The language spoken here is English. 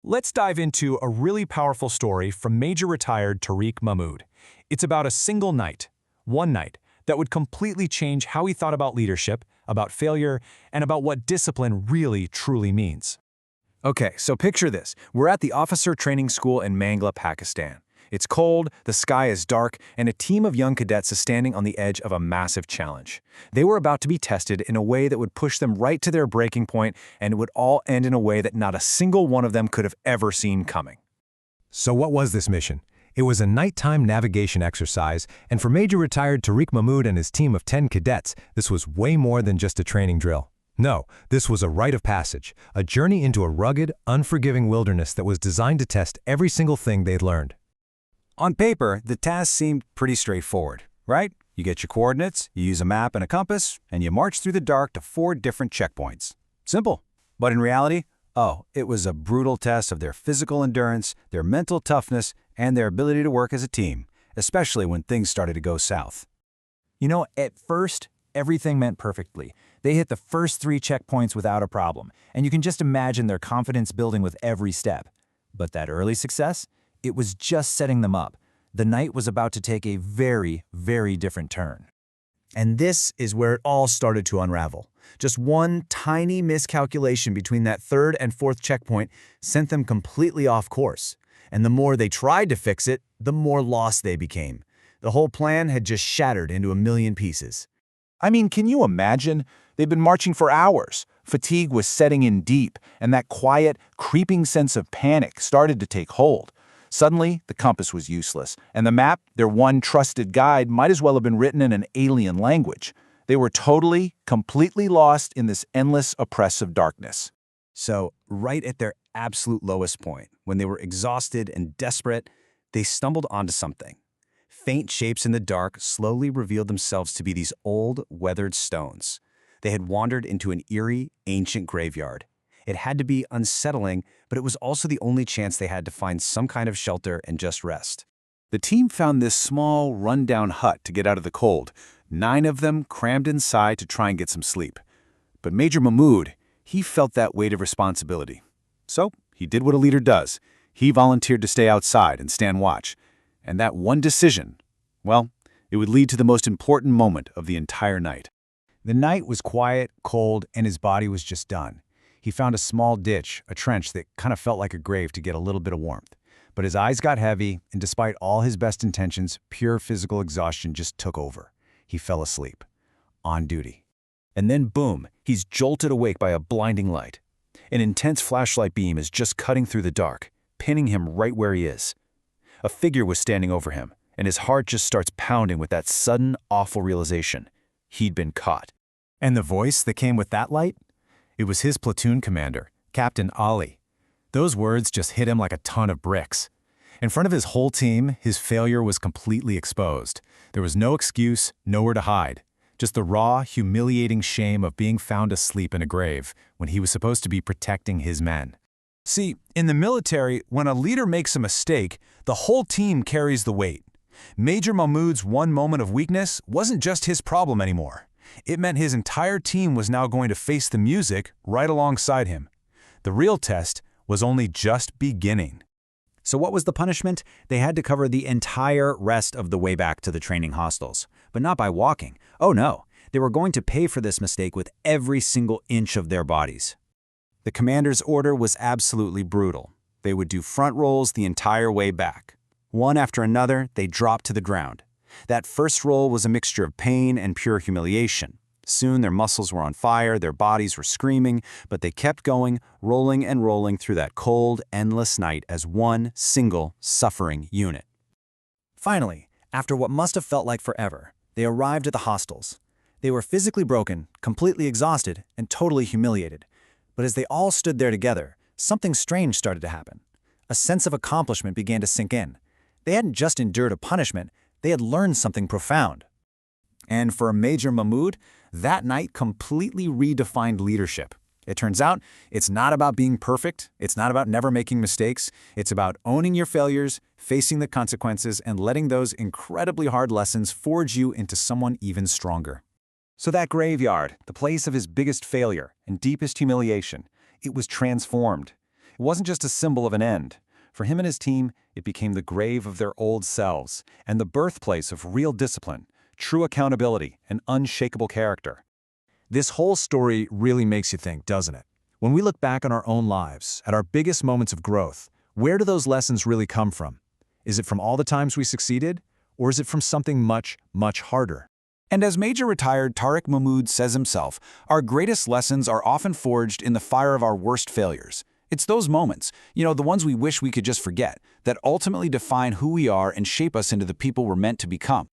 Let's dive into a really powerful story from Major Retired Tariq Mahmoud. It's about a single night, one night, that would completely change how he thought about leadership, about failure, and about what discipline really, truly means. Okay, so picture this. We're at the officer training school in Mangla, Pakistan. It's cold, the sky is dark, and a team of young cadets is standing on the edge of a massive challenge. They were about to be tested in a way that would push them right to their breaking point, and it would all end in a way that not a single one of them could have ever seen coming. So what was this mission? It was a nighttime navigation exercise, and for Major Retired Tariq Mahmoud and his team of 10 cadets, this was way more than just a training drill. No, this was a rite of passage, a journey into a rugged, unforgiving wilderness that was designed to test every single thing they'd learned. On paper, the task seemed pretty straightforward, right? You get your coordinates, you use a map and a compass, and you march through the dark to 4 different checkpoints. Simple. But in reality, it was a brutal test of their physical endurance, their mental toughness, and their ability to work as a team, especially when things started to go south. At first, everything went perfectly. They hit the first 3 checkpoints without a problem, and you can just imagine their confidence building with every step. But that early success? It was just setting them up. The night was about to take a very, very different turn. And this is where it all started to unravel. Just one tiny miscalculation between that 3rd and 4th checkpoint sent them completely off course. And the more they tried to fix it, the more lost they became. The whole plan had just shattered into a million pieces. I mean, can you imagine? They'd been marching for hours. Fatigue was setting in deep, and that quiet, creeping sense of panic started to take hold. Suddenly, the compass was useless, and the map, their one trusted guide, might as well have been written in an alien language. They were totally, completely lost in this endless, oppressive darkness. So, right at their absolute lowest point, when they were exhausted and desperate, they stumbled onto something. Faint shapes in the dark slowly revealed themselves to be these old, weathered stones. They had wandered into an eerie, ancient graveyard. It had to be unsettling, but it was also the only chance they had to find some kind of shelter and just rest. The team found this small, run-down hut to get out of the cold, 9 of them crammed inside to try and get some sleep. But Major Mahmoud, he felt that weight of responsibility. So he did what a leader does. He volunteered to stay outside and stand watch. And that one decision, well, it would lead to the most important moment of the entire night. The night was quiet, cold, and his body was just done. He found a small ditch, a trench that kind of felt like a grave to get a little bit of warmth. But his eyes got heavy, and despite all his best intentions, pure physical exhaustion just took over. He fell asleep. On duty. And then boom, he's jolted awake by a blinding light. An intense flashlight beam is just cutting through the dark, pinning him right where he is. A figure was standing over him, and his heart just starts pounding with that sudden, awful realization. He'd been caught. And the voice that came with that light? It was his platoon commander, Captain Ali. Those words just hit him like a ton of bricks. In front of his whole team, his failure was completely exposed. There was no excuse, nowhere to hide. Just the raw, humiliating shame of being found asleep in a grave when he was supposed to be protecting his men. See, in the military, when a leader makes a mistake, the whole team carries the weight. Major Mahmoud's one moment of weakness wasn't just his problem anymore. It meant his entire team was now going to face the music right alongside him. The real test was only just beginning. So what was the punishment? They had to cover the entire rest of the way back to the training hostels, but not by walking. Oh no, they were going to pay for this mistake with every single inch of their bodies. The commander's order was absolutely brutal. They would do front rolls the entire way back. One after another, they dropped to the ground. That first roll was a mixture of pain and pure humiliation. Soon their muscles were on fire, their bodies were screaming, but they kept going, rolling and rolling through that cold, endless night as one single, suffering unit. Finally, after what must have felt like forever, they arrived at the hostels. They were physically broken, completely exhausted, and totally humiliated. But as they all stood there together, something strange started to happen. A sense of accomplishment began to sink in. They hadn't just endured a punishment, they had learned something profound. And for Major Mahmoud, that night completely redefined leadership. It turns out, it's not about being perfect, it's not about never making mistakes, it's about owning your failures, facing the consequences, and letting those incredibly hard lessons forge you into someone even stronger. So that graveyard, the place of his biggest failure and deepest humiliation, it was transformed. It wasn't just a symbol of an end. For him and his team, it became the grave of their old selves and the birthplace of real discipline, true accountability, and unshakable character. This whole story really makes you think, doesn't it? When we look back on our own lives, at our biggest moments of growth, where do those lessons really come from? Is it from all the times we succeeded, or is it from something much, much harder? And as Major retired Tariq Mahmoud says himself, our greatest lessons are often forged in the fire of our worst failures. It's those moments, the ones we wish we could just forget, that ultimately define who we are and shape us into the people we're meant to become.